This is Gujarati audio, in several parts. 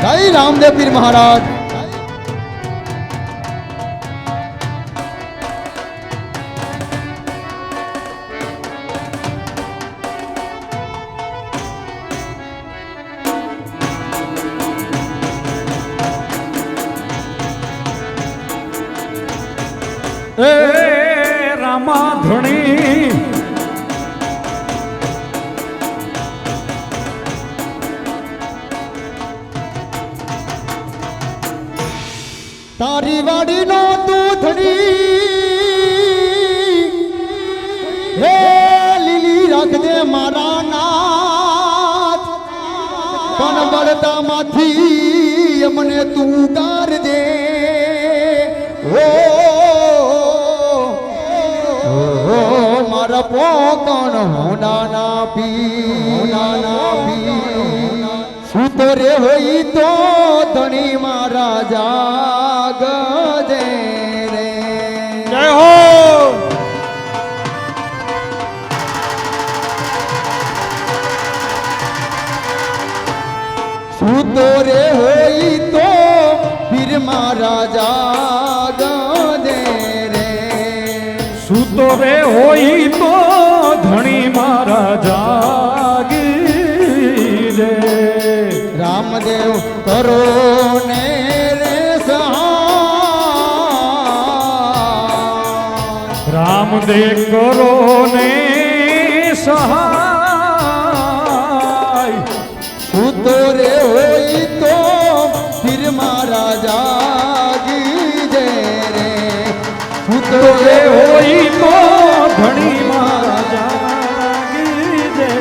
જય રામદેવ પીર મહારાજ. એ રામાધણી તારી વાડીનો દૂધડી હે લીલી રાખજે મારા નાથ, પણ બળતામાંથી મને તું ગારજે. ઓ મારા પોકણ હોનાના પી સૂતો રે હોય તો ધણી મારા જાગજે રે. જય હો. સૂતો રે હોય તો પીર મારા જાગજે રે. સૂતો રે હોય તો ધણી મારા જાગી રે. રામદેવ કરો ને રે સહાય, રામદેવ કરો ને સહાય. સૂતો રે હોય તો પીર મારા જાગી જે રે. સૂતો રે હોય તો ધણી મારા જાગી રે.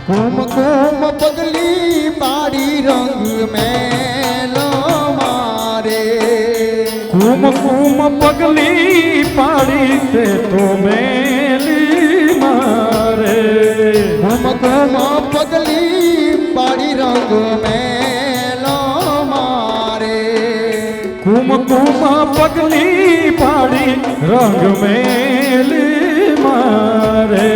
કુમકુમ પગલી પાડી રંગ મેલો મારે. કુમકુમ પગલી પાડી તે તો મેલી મારે. કુમકુમ પગલી પાડી રંગ મેલો મારે. કુમકુમ પગલી પાડી રંગ મેલી મારે.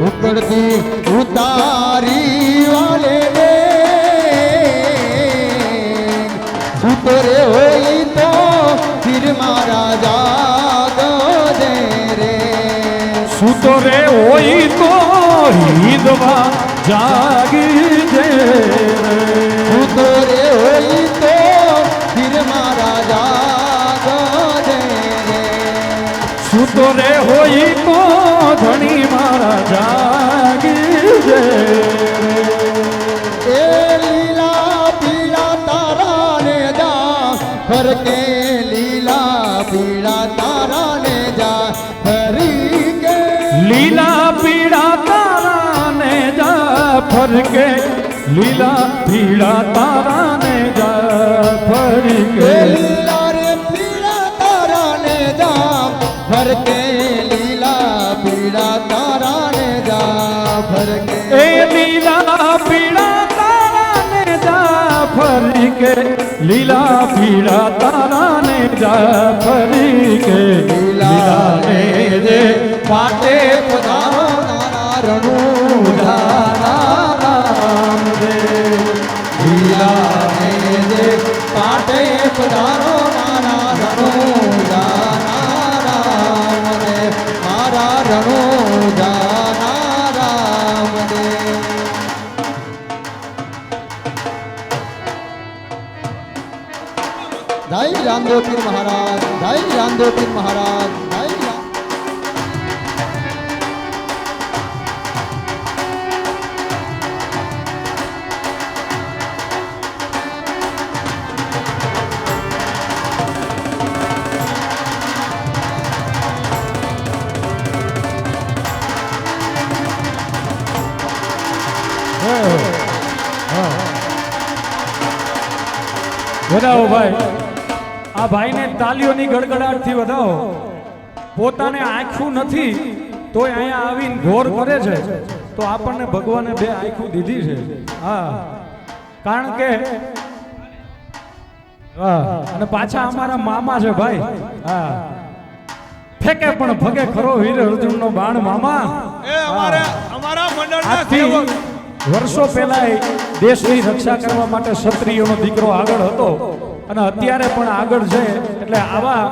ઉકળતી ઉતારી વાલે રે. સૂતો રે હોય તો પીર મારા જાગજે રે. સૂતો રે હોય તો હિંદવા જાગી જે રે. સૂતો રે હોય તો પીર મારા જાગજે રે. સૂતો રે હોય તો ધણી મારા જાગી જે રે. એ લીલા પીળા તારા ને જા ફરકે. લીલા પીળા તારા ને જા ફરી કે. લીલા પીળા તારા ને જા ફરકે. લીલા પીળા તારા ને જા ફરકે. લીલા રે પીળા તારા ને જા ફરકે. લીલા પીળા તારા ને જા ફરકે. એ લીલા પીળા તારા ને જા ફરકે. લીલા પીળા તારા ને જા ફરકે. લીલા ને જે પાટે પધારો નાના રણું ઉધારા રામ રે. લીલા ને જે પાટે પધારો મારા રણું જાના રામ દે. મારા રણું જાના રામ દે. જય રામદેવ પીર મહારાજ. જય રામદેવ પીર મહારાજ. જય રામ. વધાવો ભાઈ. આ ભાઈને તાલીઓની ગડગડાટથી વધાવો. પોતાને આંખું નથી તોય અહીંયા આવીને ઘોર કરે છે તો આપણને ભગવાને બે આંખું દીધી છે. હા, કારણ કે અને પાછા અમારા મામા છે ભાઈ. હા, ફેકે પણ ભગે ખરો વીર અર્જુનનો બાણ મામા એ અમારા મંડળના આજથી સેવક વર્ષો પહેલા દેશની રક્ષા કરવા માટે ક્ષત્રિયોનો દીકરો આગળ હતો અને અત્યારે પણ આગળ છે. એટલે આવા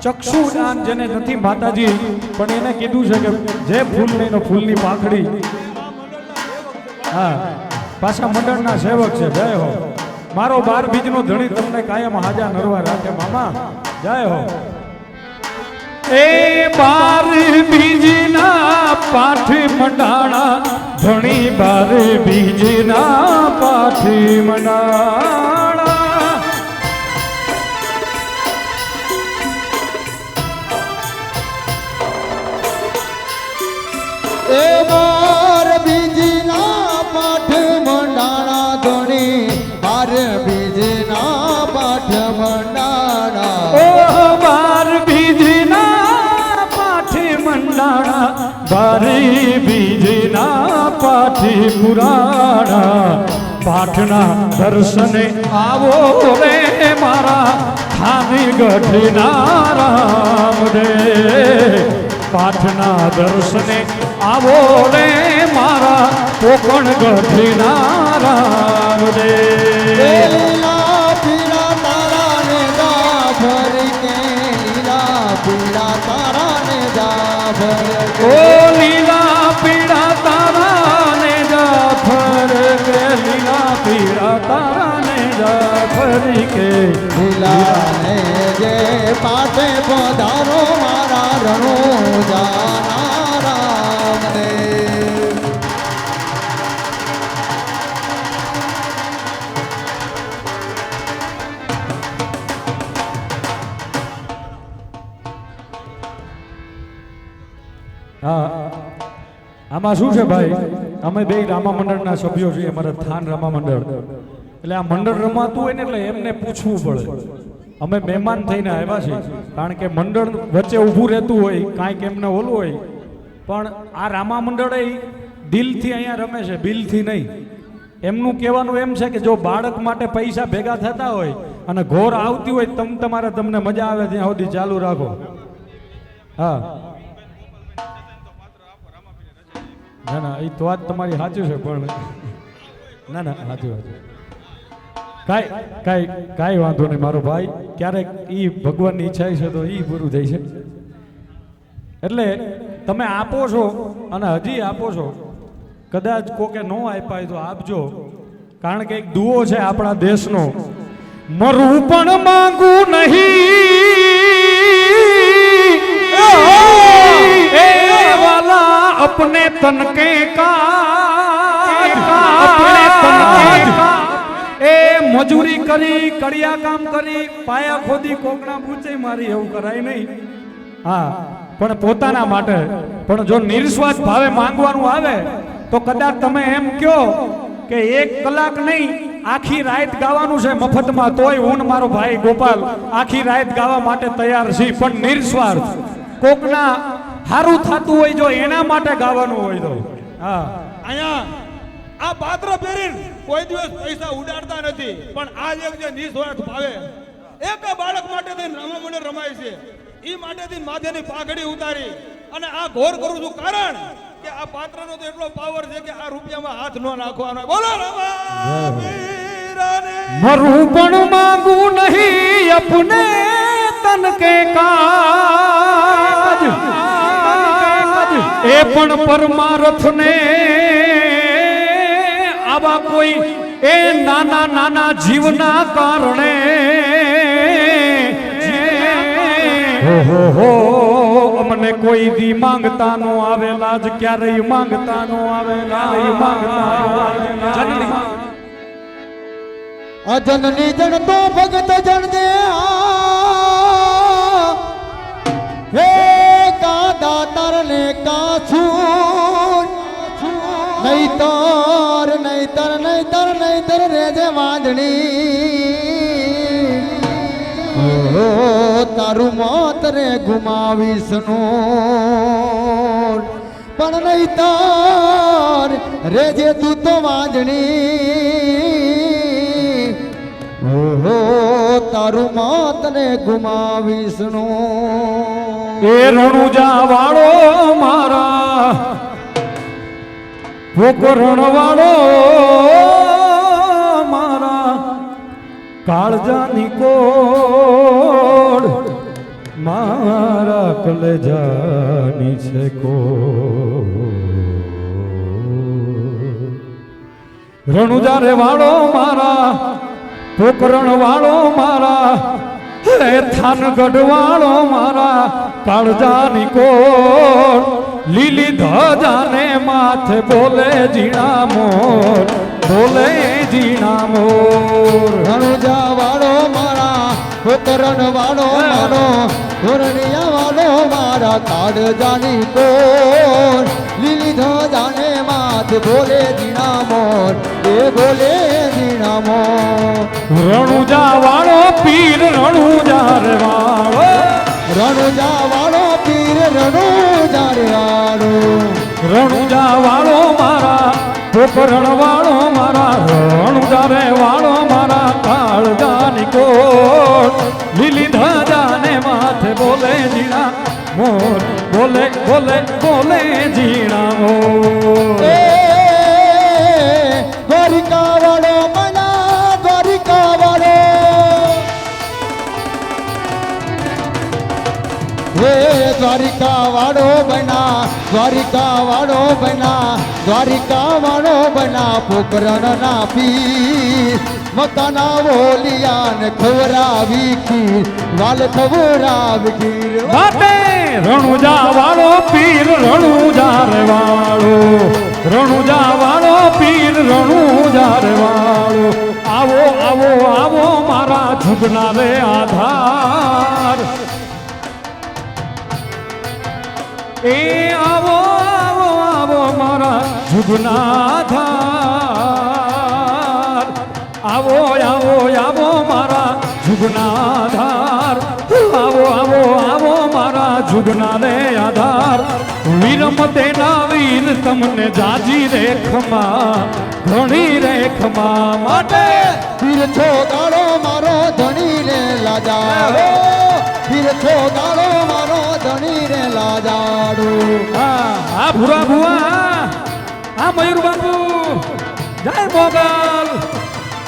ચક્ષુદાન જેને નથી માતાજી પણ એને કીધું છે કે જે ફૂલ નહીં ફૂલની પાખડી. હા પાછા મંડળના સેવક છે. જય હો મારો 12 બીજનો ધણી તમને કાયમ હાજા નરવા રાખે મામા. જય હો. એ 12 બીજના પાઠ મંડાણા ધણી 12 બીજના પાઠ મંડાણા. એ 12 બીજના પાઠ મંડાણા ધણી 12 બીજના પાઠ મંડાણા. ઓ 12 બીજના પાઠ મંડાણા 12 બીજના પાઠ પુરાણા. પાઠના દર્શને આવો રે મારા થાની ગઢના રામ રે. પાઠના દર્શને આવો રે મારા કોકણ ગઢના રામ રે. લીલા પીળા તારા ને જાફર કે લીલા પીળા તારા ને જાફર ઓ લીલા પીળા તારા ને જાફર કે લીલા પીળા તારા ને જાફર કે લીલા ને જે પાટે પધારો મારા રણો જાના રામ ને. હા આમાં શું છે ભાઈ, અમે બે રામા મંડળના સભ્યો છીએ. અમારા થાન રામા મંડળ. એટલે આ મંડળ રમાતું હોય ને એટલે એમને પૂછવું પડે. અમે મહેમાન થઈને આવ્યા છીએ કારણ કે મંડળ વચ્ચે ઊભું રહેતું હોય કાંઈક એમને ઓલું હોય. પણ આ રામા મંડળ દિલથી અહીંયા રમે છે, બિલથી નહીં. એમનું કહેવાનું એમ છે કે જો બાળક માટે પૈસા ભેગા થતા હોય અને ઘોર આવતી હોય તમને મજા આવે ત્યાં સુધી ચાલુ રાખો. હા ના ના એ તો વાત તમારી સાચું છે પણ ના ના સાચું કાંઈ વાંધો નહીં મારો ભાઈ. ક્યારેક એ ભગવાનની ઈચ્છા છે તો એ પૂરું થઈ છે. એટલે તમે આપો છો અને હજી આપો છો. કદાચ કોકે ન આપ્યા તો આપજો કારણ કે એક દુઓ છે આપણા દેશનો. મરું પણ માંગુ નહીં એ વાલા अपने तन के काज अपने तन के ए मजूरी કરી કડિયા કામ કરી પાયા ખોદી કોકણા પૂછે મારી એવું કરાય નહીં. હા પણ પોતાના માટે. પણ જો નિર્સ્વાર્થ ભાવે માંગવાનું આવે તો કદાચ તમે એમ કહો કે 1 કલાક નહીં આખી રાત ગાવાનું છે મફતમાં તોય હું ને મારો ભાઈ ગોપાલ આખી રાત ગાવા માટે તૈયાર છીએ. પણ નિર્સ્વાર્થ કોકના હારું થતું હોય જો એના માટે ગાવાનું હોય તો. હા અહીંયા આ પાત્ર પહેરીને કોઈ દિવસ પૈસા ઉડાડતા નથી પણ આજ એક જે નિસ્વાર્થ ભાવે એક બાળક માટે થઈને રામા મંડળ રમાય છે. એ માટે થઈને માથેની પાઘડી ઉતારી અને આ ઘોર કરું છું કારણ કે આ પાત્રનો તો એટલો પાવર છે કે આ રૂપિયામાં હાથ ન નાખવાનો. બોલો રામા વીરાને. મરું પણ માંગુ નહીં અપને તન કે કાજ એ પણ પરમાર્થ ને આવા કોઈ એ નાના નાના જીવના કારણે હો અમને કોઈ દી માંગતા નો આવે લાજ ક્યારેય માંગતા નો આવે અજનની જણ તો ભગત જણ દે હે કા દાતાર ને કા છું નહીતર નહીતર નહીતર નહીતર રેજે વાંદણી ઓ તારું મોત રે ગુમાવીશ નો પણ નહીતર રેજે તું તો વાંદણી તારું માતને ગુમાવીશ નો એ રણુજા વાળો મારા પોકરણ વાળો મારા કાળજાની કોડ મારા કલેજાની છે કોડ રણુજા રે વાળો મારા પોકરણ વાળો મારા હે થાનગઢ વાળો મારા કાળજાની કોડ લીલી ધજાને માથે બોલે ઝીણા મોર બોલે ઝીણા મોર રણુજા વાળો મારા પોકરણ વાળો મારો ધોરણિયા વાળો મારા કાળજાની કોર લીલી ધજાને માથે બોલે જીણા મોર એ બોલે જીણા મોર રણુજા વાળો પીર રણુજા રે વાળો રણુજા વાળો પીર રણુજા રે વાળો રણુજા વાળો મારા પોકરણ વાળો મારા રણુજા રે વાળો મારા કાળજાની કોટ લીલી ધજાને માથે બોલે ઝીણા મોર બોલે બોલે બોલે ઝીણા મોર એ દ્વારિકા વાળો મના દ્વારિકા વાળો હે દ્વારિકા વાળો બના દ્વારિકા વાળો બના દ્વારિકા વાળો બના પોકરણ ના પીર મકાના બોલિયા ને ખવરાવી ખીર વાલ ખવરાવી ખીર માટે રણુજા વાળો પીર રણુજા રે વાળો રણુજા વાળો પીર રણુજા રે વાળો આવો આવો આવો મારા જુગના રે આધાર એ આવો આવો આવો મારા જુગના આધાર આવો આવો આવો મારા જુગના આધાર આવો આવો આવો મારા જુગના રે આધાર વીરમ તેના વીર તમને જાજી રેખમાં ઘણી રેખમાં માટે પીર છો ગાળો મારો ધણી રે લાજાડો પીર છો ગાળો મારો ધણી રે લાજાડો આ ભૂરા ભુવા આ મયુર બાપુ જય મોગલ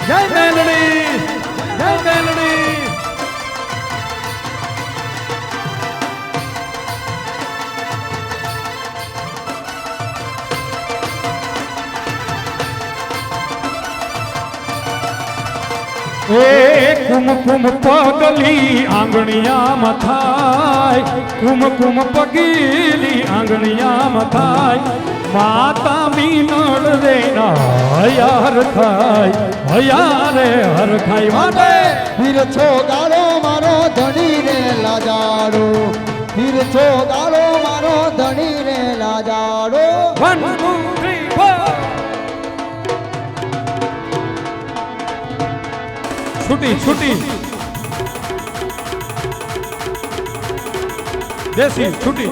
જય મેલડી જય મેલડી એ કુમકુમ પગલી આંગણિયામાં થાય કુમકુમ પગીલી આંગણિયામાં થાય માતા મીનળ રે હયાર ખાય હયારે હર ખાય માટે પીર છો ગાળો મારો ધણી રે લાજાડો પીર છો ગાળો મારો ધણી રે લાજાડો 1 2 3 4 છૂટી છૂટી દેશી છૂટી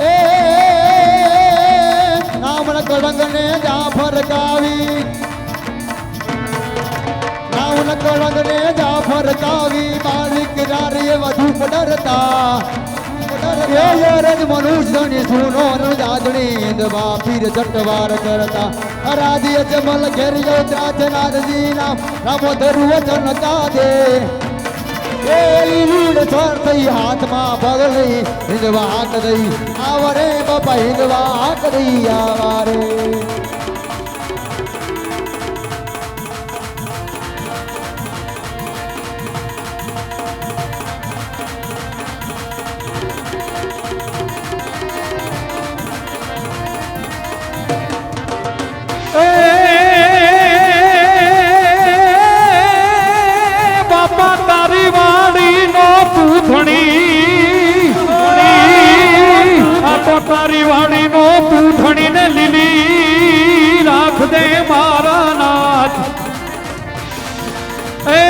એ નામણ કળંગ ને જાફર કાવી નામણ કળંગ ને જાફર કાવી માલિક રારે વધુ પડરતા રજ મનુષ્યની સુનો રજાદણી દવા પીર ચટવાર કરતા અરાજી અજમલ ઘેરિયો ત્રાજનાજી નામ રામો ધરુવ જનકા દે એ લીડ છોર થઈ હાથમાં પગલી હિંદવા હાક દઈ આવરે બાપા હિંદવા હાક દઈ આવારે બાપા તારી વાડી નો પૂંધણી આ તો તારી વાડી નો પૂંધણી ને લીલી રાખ દે મારા નાથ એ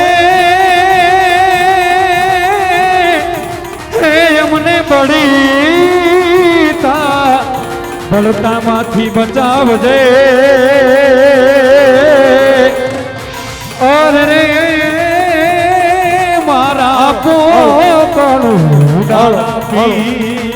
અમને બળી તા બળતામાંથી બચાવજે ઓર રે મારા પોકળું ડાળાપી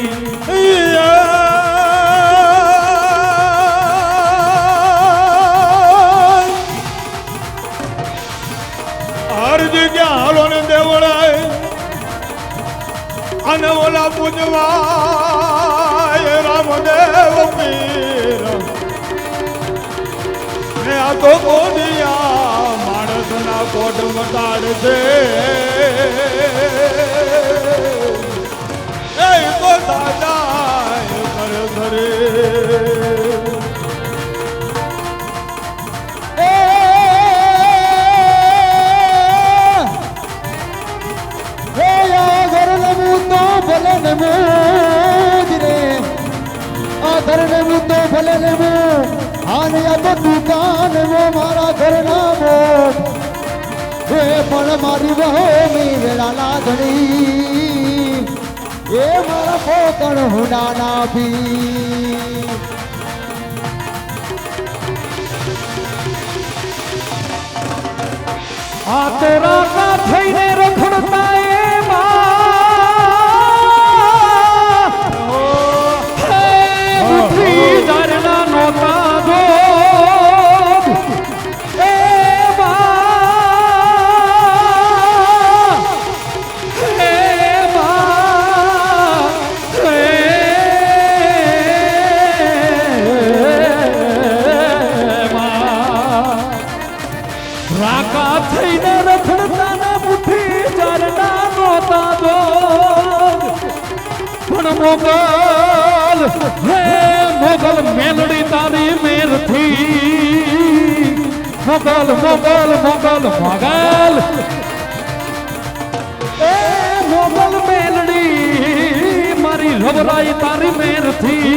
હર જગ્યા હાલો ને દેવળાય અને ઓલા પૂજવાય રામદેવ પીર ને આ તો કોડિયા માણસના કોટ મટાડશે એ તો દાદા કરે કરે ભલે ને મોજ રે આધર ને મુદ્દો ભલે ને મો આને આ તો દુકાન મો મારા ઘરના મોજ એ પણ મારી વહો મી વેલા લાગણી એ મારા પોકણ હુડા ના પી આ તો રાતા થઈને રખડતા મોગલ હે મોગલ મેલડી તારી મેરથી મોગલ મોગલ મોગલ મોગલ એ મોગલ મેલડી મારી રવરાઈ તારી મેરથી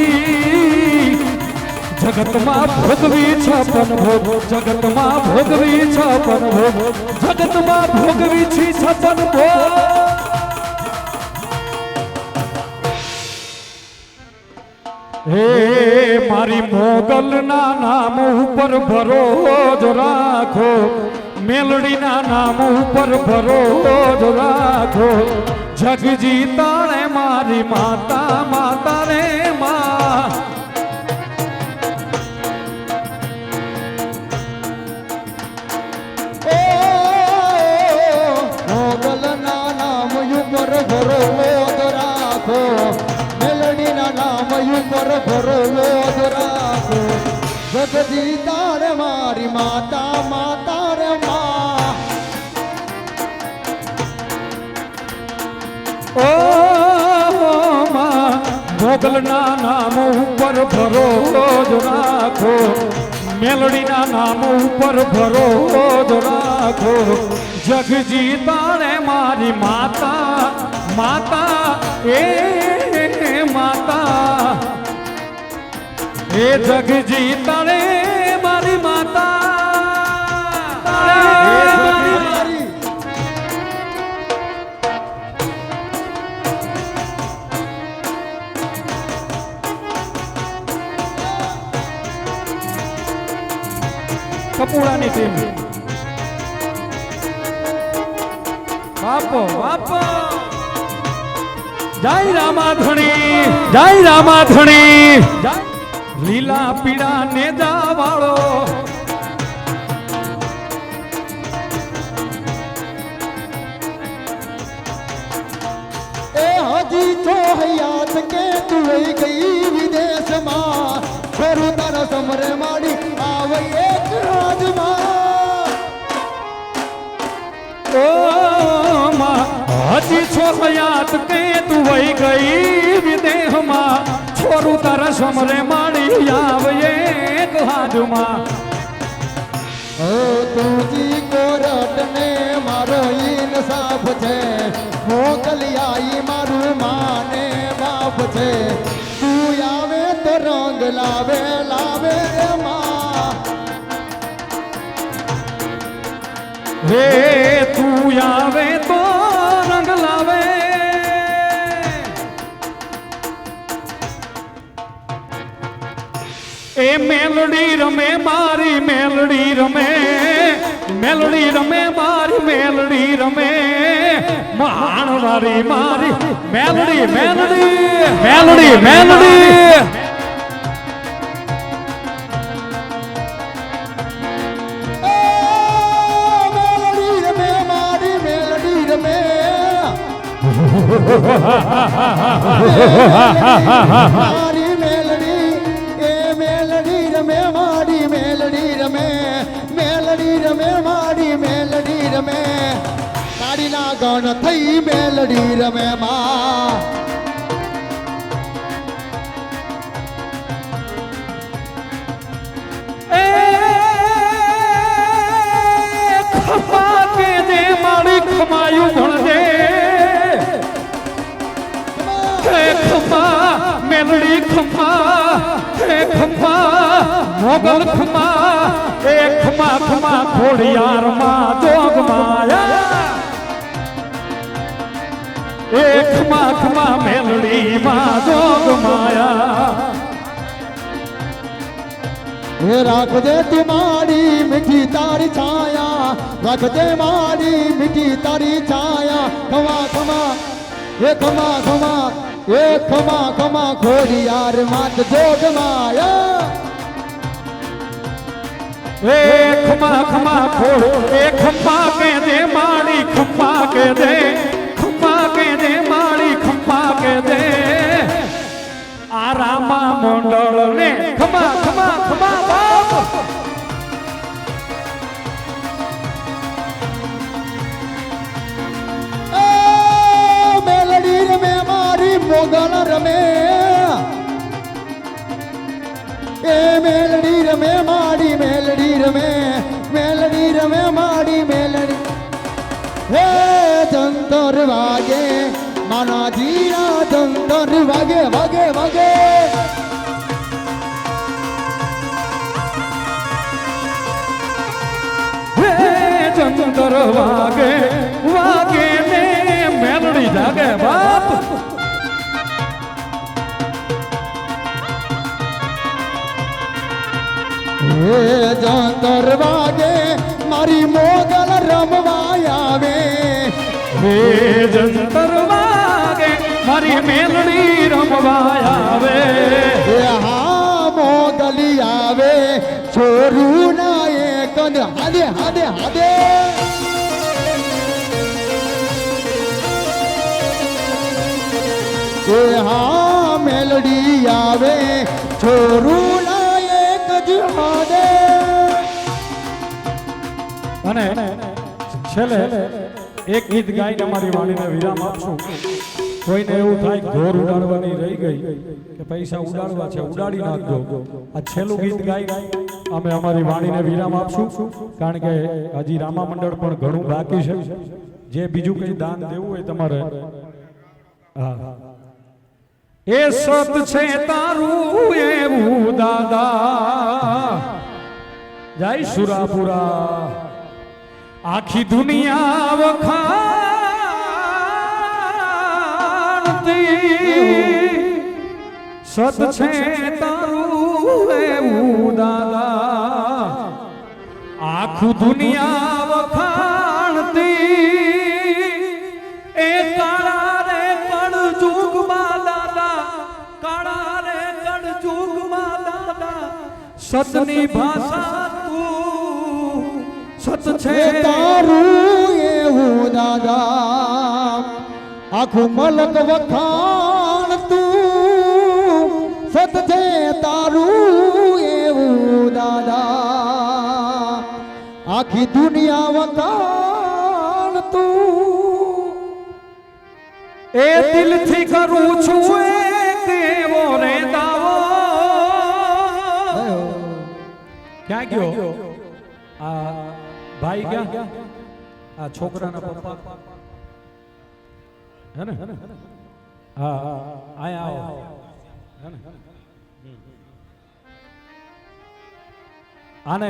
જગતમાં ભોગવી છપન ભોગ જગતમાં ભોગવી છપન ભોગ જગતમાં ભોગવી છી છપન ભોગ હે મારી મોગલ ના નામ ઉપર ભરોજ રાખો મેલડી ના નામ ઉપર ભરોજ રાખો જગજી તાણે મારી માતા માતા રે માં મોગલ ના નામ ઉપર ભરોજ રાખો મેલડી ના નામ ઉપર ભરોજ રાખો જગજી તારે મારી માતા માતા રે માં ઓ માં મોગલ ના નામ ઉપર ભરોજ રાખો મેલડી ના નામ ઉપર ભરોજ રાખો જગજી તારે મારી માતા માતા એ માતા એ જગજી તારે મારી માતા કપૂડાની ટીમ બાપો બાપો જય રામાધણી જય રામાધણી લીલા પીળા નેજા વાળો એ હજી તો હયાત કે તું ગઈ વિદેશમાં ફરું તારા સમરે માડી આવે એક રાજમાં ઓ માં હજી છો હયાત કે તું વહી ગઈ વિદેહમાં છોરું તારા સમરે માડી આવે એક હાજમાં ઓ તુજી કોરટ ને મારો ઇનસાફ છે મોકલિયાઈ મારું માને બાપ છે તું આવે તો રંગ લાવે લાવે રે માં હે તું આવે તો રંગ લાવે એ મેલડી રમે મારી મેલડી રમે મેલડી રમે મારી મેલડી રમે માણવારી મારી મેલડી મેલડી મેલડી મેલડી મેલડી રમે મારી મેલડી રમે મારી મેલડી એ મેલડી રમે મારી મેલડી રમે મેલડી રમે મારી મેલડી રમે તારીના ગણ થઈ મેલડી રમે માં ખમા કે દે મારી ખમાયું ભણજે હે ખમા મેલડી ખમા હે ખમા મોગલ ખમા એ ખમા ખમા ખોડિયાર માં જોગ માયા એ ખમા ખમા મેલડી માં જોગ માયા હે રાખજે તુમારી મીઠી તારી છાયા રાખજે મારી મીઠી તારી છાયા ખમા ખમા એ ખમા ખમા એ ખમા ખમા ખોડિયાર માત જોગ માયા એ ખમા ખમા ખોડ એ ખમા કે દે મારી ખમા કે દે મારી ખમા કે દે આ રામા મંડળ ને ખમા ખમા ખમા બાપ એ મેલડી રમે મારી મોગલ રમે એ મેલડી રમે મારી મેલડી રમે મેલડી રમે મારી મેલડી હે જંતર વાગે માના જીરા જંતર વાગે વાગે વાગે હે જંતર વાગે વાગે ને મેલડી જાગે બાપ હે જંતર વાગે મારી મોગલ રમવા આવે હે જંતર વાગે મારી મેલડી રમવા આવે હે હા મોગલી આવે છોરું ના એક હાદે હાદે હાદે હે હા મેલડી આવે છોરું ના એક જ હાદે અને છેલ્લે એક ગીત ગાઈને અમારી વાણીને વિરામ આપશું કોઈને એવું થાય ઘોર ઉડાડવાની રહી ગઈ કે પૈસા ઉડાડવા છે ઉડાડી નાખજો આ છેલ્લું ગીત ગાઈ અમે અમારી વાણીને વિરામ આપશું કારણ કે હજી રામા મંડળ પણ ઘણું બાકી છે જે બીજું કંઈ દાન દેવું હોય તમારે હા એ સત છે તારું એવું દાદા જય સુરાપુરા આખી દુનિયા વખાણતી સત છે તારું એવું દાદા આખું દુનિયા વખાણતી એ કાળા રે કણ જુગમાં દાદા કાળા રે કણ જુગમાં દાદા સતની ભાષા તું સત છે તારું એવું દાદા આખું મલક વખાણ તું સત છે તારું એવું દાદા આખી દુનિયા વખાણ તું એ દિલથી કરું છું એક એવો રે દાવો ક્યાં ગયો આ ભાઈ ક્યાં આ છોકરાના પપ્પા હે ને હા આયા આવો હે ને આને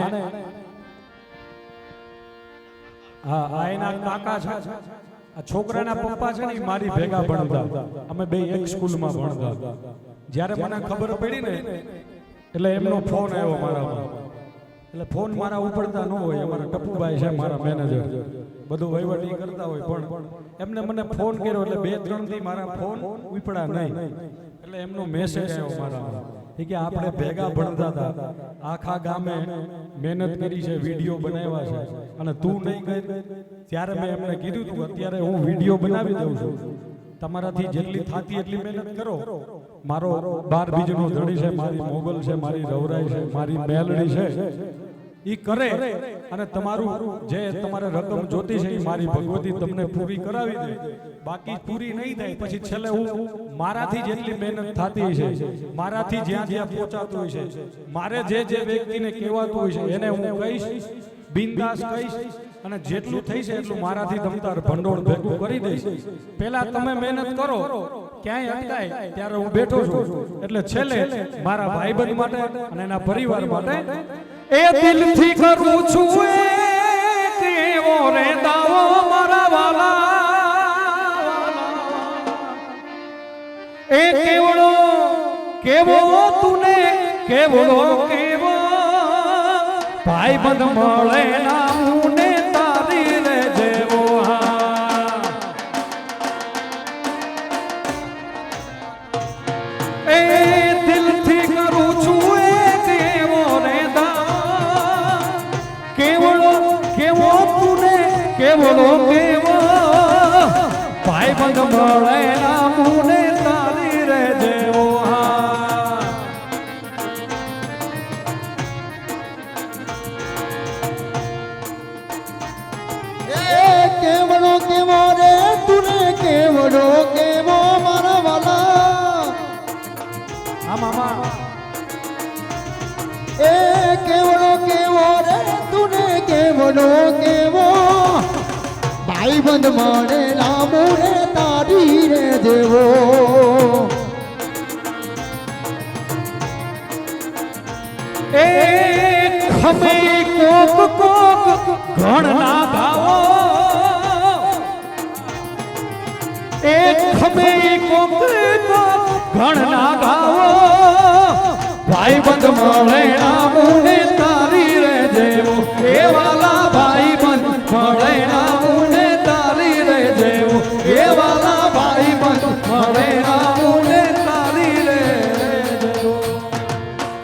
હા આ એના કાકા છે આ છોકરાના પપ્પા છે ને ઈ મારી ભેગા ભણતા અમે બે એક સ્કૂલમાં ભણતા જ્યારે મને ખબર પડી ને એટલે એમનો ફોન આવ્યો મારામાં. એટલે ફોન મારા ઉપડતા ન હોય, અમારા ટપુભાઈ છે મારા મેનેજર, બધું વહીવટી કરતા હોય, પણ એમને મને ફોન કર્યો એટલે 2-3 દી મારા ફોન ઉપડા નહીં. એટલે એમનો મેસેજ આવ્યો મારામાં કે આપણે ભેગા ભણતા હતા, આખા ગામે મહેનત કરી છે, વિડીયો બનાવ્યા છે, અને તું નહીં ગઈ. ત્યારે મેં એમને કીધું તું અત્યારે હું વિડીયો બનાવી દઉં છું, તમારાથી જેટલી થાતી એટલી મહેનત કરો. મારો 12 બીજનો ધણી છે, મારી મોગલ છે, મારી રવરાઈ છે, મારી મેલડી છે, ઈ કરે અને તમારું જે તમારે રકમ જોતી છે એ મારી ભગવતી તમને પૂરી કરાવી દે. બાકી પૂરી નહીં થાય પછી છેલ્લે હું મારાથી જેટલી મહેનત થતી છે, મારાથી જ્યાં જ્યાં પહોંચાતું હોય છે, મારે જે વ્યક્તિને કહેવાતું હોય છે એને હું કહીશ, બિંદાસ કહીશ, અને જેટલું થઈ છે એટલું મારાથી તમતાર ભંડોળ ભેગું કરી દઈશ. પહેલા તમે મહેનત કરો, ક્યાંય અટકાય ત્યારે હું બેઠો છું. એટલે છેલ્લે મારા ભાઈબંધ માટે અને એના પરિવાર માટે એ દિલથી કરું છું એ કેવો રે દાવો મારા વાલા, એ કેવડો કેવો તુને કેવડો કેવો ભાઈબંધ મળે ના મુને તારી રે જેવો. એ દિલથી કરું છું એ કેવો રે કેવડો કેવો તુને કેવડો કેવો ભાઈબંધ મળે ના મુને તારી રે જેવો. કેવડો કેવો રે તુને કેવડો કેવો મારા વાલા. હા મામા. એ કેવડો કેવો રે તુને કેવડો કેવો ભાઈબંધ મળે લાંબુ રે તારી રે દેવો. એ ખમે કોક કોક ઘણ ના ગાવો, એ ખમે કોક કોક ઘણ ના ગાવો ભાઈબંધ મળે ના મુને તારી રે જેવો. એ વાલા